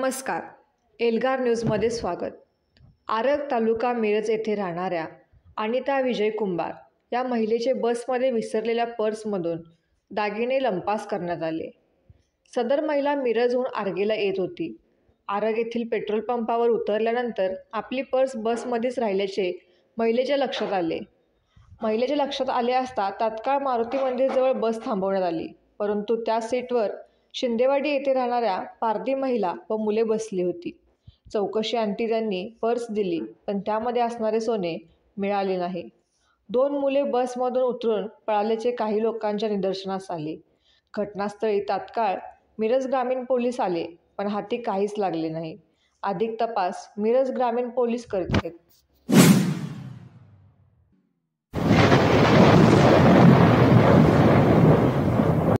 नमस्कार. एल्गार न्यूजमध्ये स्वागत. आरग तालुका मिरज येथे राहणाऱ्या अनिता विजय कुंभार या महिलेचे बसमध्ये विसरलेल्या पर्समधून दागिने लंपास करण्यात आले. सदर महिला मिरजहून आर्गेला येत होती. आरग येथील पेट्रोल पंपावर उतरल्यानंतर आपली पर्स बसमध्येच राहिल्याचे महिलेच्या लक्षात आले. महिलेच्या लक्षात आले असता तात्काळ मारुती मंदिरजवळ बस थांबवण्यात आली, परंतु त्या सीटवर शिंदेवाडी येथे राहणाऱ्या पारधी महिला व मुले बसली होती. चौकशी अंती त्यांनी पर्स दिली, पण त्यामध्ये असणारे सोने मिळाले नाही. 2 मुले बसमधून उतरून पळाल्याचे काही लोकांच्या निदर्शनास आले. घटनास्थळी तात्काळ मिरज ग्रामीण पोलीस आले, पण हाती काहीच लागले नाही. अधिक तपास मिरज ग्रामीण पोलीस करीत आहेत.